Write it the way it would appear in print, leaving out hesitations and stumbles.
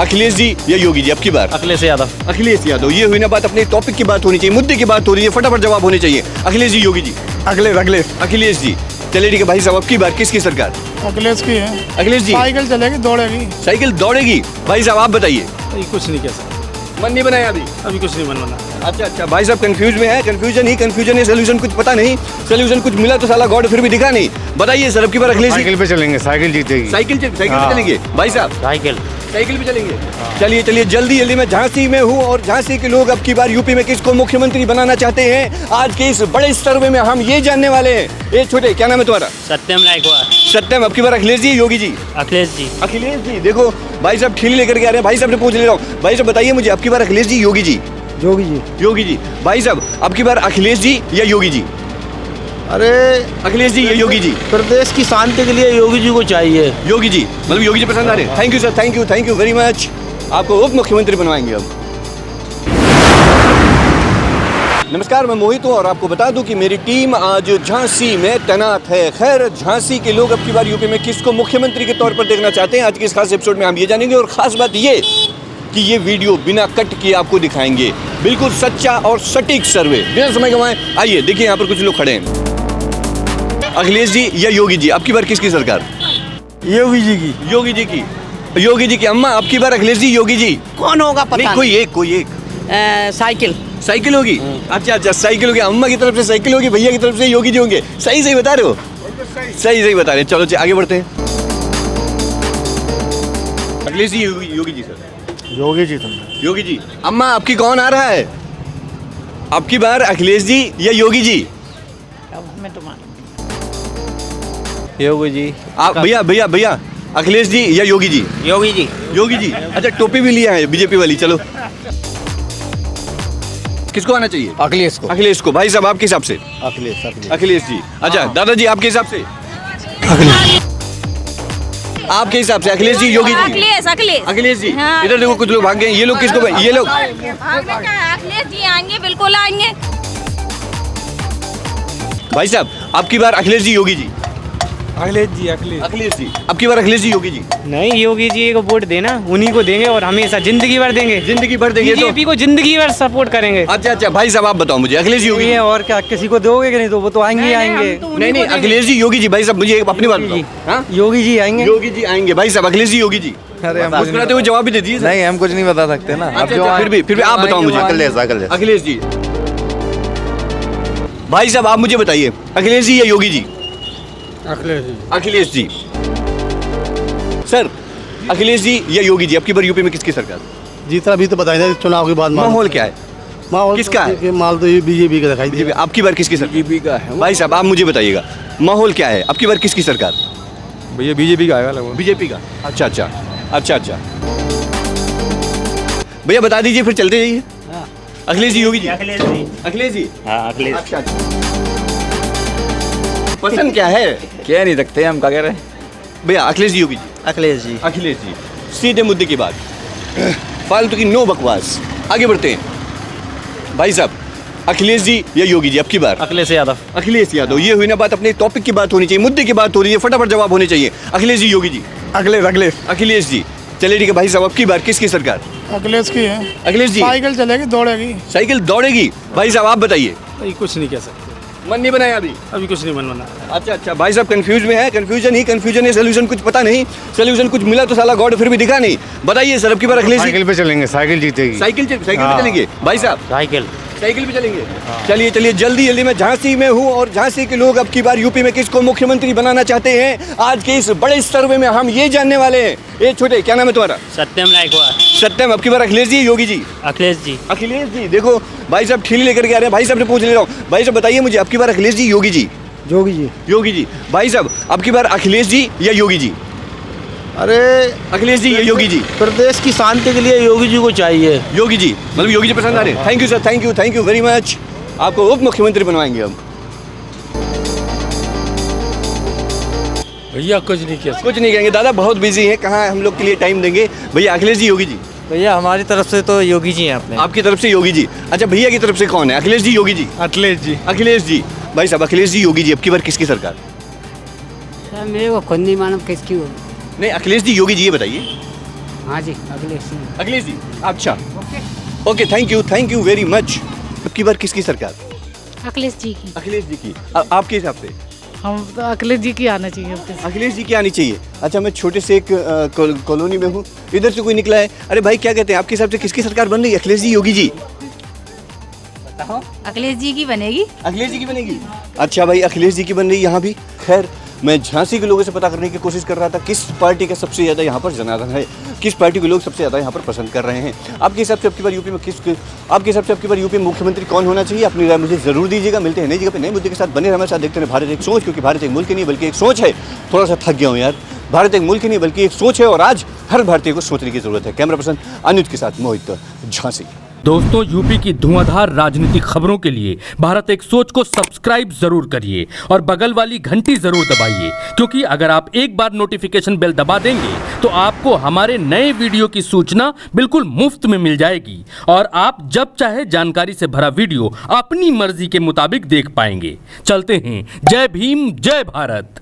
अखिलेश जी या योगी जी, अब की बार अखिलेश यादव। अखिलेश यादव। ये हुई ना बात, अपने टॉपिक की बात होनी चाहिए, मुद्दे की बात हो रही है, फटाफट जवाब होने चाहिए। अखिलेश जी, योगी जी? अखिलेश जी। चलिए ठीक है भाई साहब, अब की बार किसकी सरकार? अखिलेश की है। अखिलेश जी। साइकिल चलेगी, दौड़ेगी। साइकिल दौड़ेगी। भाई साहब आप बताइए। कुछ नहीं कह सकते, मन नहीं बनाया अभी कुछ नहीं बना। अच्छा, भाई साहब कंफ्यूज में है, कंफ्यूजन है, सोल्यूशन कुछ पता नहीं, सोल्यूशन कुछ मिला तो साला गॉड फिर भी दिखा नहीं। बताइए सर, अब की बार अखिलेश जी? साइकिल पे चलेंगे, साइकिल जीतेगी। साइकिल पे चलेंगे भाई साहब? साइकिल पे चलेंगे। चलिए जल्दी मैं झांसी में हूँ और झांसी के लोग अब की बार यूपी में किसको मुख्यमंत्री बनाना चाहते हैं, आज के इस बड़े सर्वे में हम ये जानने वाले हैं। ये छोटे, क्या नाम है तुम्हारा? सत्यम नायकवार। सत्यम, अब की बार अखिलेश जी योगी जी? अखिलेश जी। अखिलेश जी। देखो भाई साहब ठीली लेकर के आ रहे हैं, भाई साहब ने पूछ ले रहा हूँ। भाई साहब बताइए मुझे, अब की बार अखिलेश जी योगी जी? योगी जी। भाई साहब अब की बार अखिलेश जी या योगी जी? अरे अखिलेश जी या योगी जी? प्रदेश की शांति के लिए योगी जी को चाहिए। योगी जी, मतलब योगी जी पसंद आ रहे हैं। Thank you sir, thank you very much. आपको उप मुख्यमंत्री बनवाएंगे अब। नमस्कार, मैं मोहित हूँ और आपको बता दूं कि मेरी टीम आज झांसी में तैनात है। खैर, झांसी के लोग अब की बार यूपी में किसको मुख्यमंत्री के तौर पर देखना चाहते हैं, आज के इस खास एपिसोड में हम ये जानेंगे। और खास बात ये कि ये वीडियो बिना कट किए आपको दिखाएंगे, बिल्कुल सच्चा और सटीक सर्वे, बिना समय गंवाए। आइए देखिए, यहाँ पर कुछ लोग खड़े हैं। अखिलेश जी या योगी जी, अब की बार किसकी सरकार? योगी जी की। योगी जी की। अम्मा, अब की बार अखिलेश जी योगी जी? कौन होगा पता नहीं, कोई एक। साइकिल होगी। अच्छा, साइकिल होगी। अम्मा की तरफ से साइकिल होगी, भैया की तरफ से योगी जी होंगे। सही बता रहे हो? सही बता रहे हैं। चलो आगे बढ़ते हैं। अखिलेश जी योगी जी? सर योगी जी। अम्मा, आपकी कौन आ रहा है अब की बार, अखिलेश जी या योगी जी? योगी जी। आप भैया अखिलेश जी या योगी जी? योगी जी। अच्छा, टोपी भी लिया है बीजेपी वाली। चलो, किसको आना चाहिए? अखिलेश को। भाई साहब आपके हिसाब से? अखिलेश जी। अच्छा, दादाजी आपके हिसाब से? आपके हिसाब से अखिलेश जी योगी जी? अखिलेश जी। हाँ। इधर देखो, कुछ लोग भाग गए। ये लोग किसको? ये लोग अखिलेश जी आएंगे, बिल्कुल आएंगे। भाई साहब आपकी बार अखिलेश जी योगी जी? अखिलेश जी। अब की बार अखिलेश जी योगी जी? नहीं, योगी जी को वोट देना, उन्हीं को देंगे और हमेशा जिंदगी भर देंगे। बीजेपी को जिंदगी भर सपोर्ट करेंगे। अच्छा, भाई साहब आप बताओ मुझे, अखिलेश जी योगी जी? और क्या, किसी को दोगे कि नहीं? तो वो तो आएंगे। नहीं, अखिलेश जी योगी जी। भाई साहब मुझे अपनी बात बताओ। योगी जी आएंगे। भाई साहब अखिलेश जी योगी जी? अरे मुस्कुराते हुए जवाब भी दे दीजिए। नहीं, हम कुछ नहीं बता सकते ना। अच्छा, फिर भी आप बताओ मुझे। अखिलेश जी। भाई साहब आप मुझे बताइए, अखिलेश जी या योगी जी? अखिलेश जी। सर, अखिलेश जी या योगी जी, अब की बार यूपी में किसकी सरकार? जीतना भी तो बताइए, चुनाव के बाद माहौल क्या है? माहौल किसका है? माल तो ये बीजेपी का दिखाई बीजेपी। अब की बार किसकी सरकार? बीजेपी का है। भाई साहब आप मुझे बताइएगा, माहौल क्या है, अब की बार किसकी सरकार? भैया बीजेपी का आएगा। बीजेपी का। अच्छा। भैया बता दीजिए, फिर चलते जाइए। अखिलेश जी योगी जी? अखिलेश जी। अच्छा। पसंद क्या है? कह नहीं सकते हम, क्या कह रहे हैं भैया? अखिलेश जी योगी जी? अखिलेश जी। सीधे मुद्दे की बात, फालतू की नो बकवास। आगे बढ़ते हैं। भाई साहब अखिलेश जी या योगी जी, अब की बार? अखिलेश यादव। ये हुई ना बात, अपने टॉपिक की बात होनी चाहिए, मुद्दे की बात हो रही है, फटाफट जवाब होने चाहिए। अखिलेश जी योगी जी? अखिलेश जी। चलिए ठीक है भाई साहब, अब की बार किसकी सरकार? अखिलेश की है। अखिलेश जी। साइकिल चलेगी, दौड़ेगी। साइकिल दौड़ेगी। भाई साहब आप बताइए। कुछ नहीं कह सकते, मन नहीं बनाया अभी कुछ नहीं बना। अच्छा, भाई साहब कंफ्यूज में है, कंफ्यूजन है, सोल्यूशन कुछ पता नहीं, सोल्यूशन कुछ मिला तो साला गॉड फिर भी दिखा नहीं। बताइए सर, अब की बार अखिलेश जी? साइकिल पे चलेंगे, साइकिल जीतेगी। साइकिल पे चलेंगे भाई साहब? साइकिल पे चलेंगे। चलिए जल्दी मैं झांसी में हूँ और झांसी के लोग अब की बार यूपी में किसको मुख्यमंत्री बनाना चाहते हैं, आज के इस बड़े सर्वे में हम ये जानने वाले हैं। ये छोटे, क्या नाम है तुम्हारा? सत्यम नायकवार। सत्यम, अब की बार अखिलेश जी योगी जी? अखिलेश जी। देखो भाई साहब ठीली लेकर के आ रहे हैं, भाई साहब ने पूछ ले रहा हूँ। भाई साहब बताइए मुझे, अब की बार अखिलेश जी योगी जी? योगी जी। भाई साहब अब की बार अखिलेश जी या योगी जी? अरे अखिलेश जी या योगी जी? प्रदेश की शांति के लिए योगी जी को चाहिए। योगी जी, मतलब योगी जी पसंद आ रहे हैं। Thank you sir, thank you very much. आपको उप मुख्यमंत्री बनवाएंगे हम। भैया कुछ नहीं कहेंगे दादा, बहुत बिजी हैं, कहाँ हम लोग के लिए टाइम देंगे। भैया अखिलेश जी योगी जी? भैया हमारी तरफ से तो योगी जी हैं अपने। आपकी तरफ से योगी जी। अच्छा, भैया की तरफ से कौन है? अखिलेश जी योगी जी? अखिलेश जी। भाई साहब अखिलेश जी योगी जी, अब की बार किसकी सरकार? मेरे को खुद नहीं मालूम किसकी होगी। नहीं, अखिलेश जी योगी जी, ये बताइए। हाँ जी अखिलेश सिंह। अखिलेश जी, अच्छा okay, thank you very much. अब की बार किसकी सरकार? अखिलेश जी की। अखिलेश जी की। आपके हिसाब से? हम तो अखिलेश जी की आना चाहिए। अखिलेश जी की आनी चाहिए। अच्छा, मैं छोटे से एक कॉलोनी में हूँ, इधर से कोई निकला है, अरे भाई क्या कहते हैं, आपके हिसाब से किसकी सरकार बन रही है, अखिलेश जी, योगी जी? अखिलेश जी की बनेगी। अखिलेश जी की बनेगी। अच्छा भाई, अखिलेश जी की बन रही है यहाँ भी। खैर, मैं झांसी के लोगों से पता करने की कोशिश कर रहा था किस पार्टी का सबसे ज़्यादा यहाँ पर जनाधार है, किस पार्टी को लोग सबसे ज़्यादा यहाँ पर पसंद कर रहे हैं। आपके हिसाब से अब की बार यूपी में आपके हिसाब से अब की बार यूपी में मुख्यमंत्री कौन होना चाहिए? अपनी राय मुझे जरूर दीजिएगा। मिलते हैं नई जगह पे नए मुद्दे के साथ, बने हमारे साथ, देखते हैं भारत एक सोच, क्योंकि भारत एक मुल्क ही नहीं बल्कि एक सोच है। थोड़ा सा थक गया हूँ यार, भारत एक मुल्क ही नहीं बल्कि एक सोच है और आज हर भारतीय को सोचने की जरूरत है। कैमरा पर्सन अनुज के साथ मोहित, झांसी। दोस्तों, यूपी की धुआंधार राजनीतिक खबरों के लिए भारत एक सोच को सब्सक्राइब जरूर करिए और बगल वाली घंटी जरूर दबाइए, क्योंकि अगर आप एक बार नोटिफिकेशन बेल दबा देंगे तो आपको हमारे नए वीडियो की सूचना बिल्कुल मुफ्त में मिल जाएगी और आप जब चाहे जानकारी से भरा वीडियो अपनी मर्जी के मुताबिक देख पाएंगे। चलते हैं, जय भीम, जय भारत।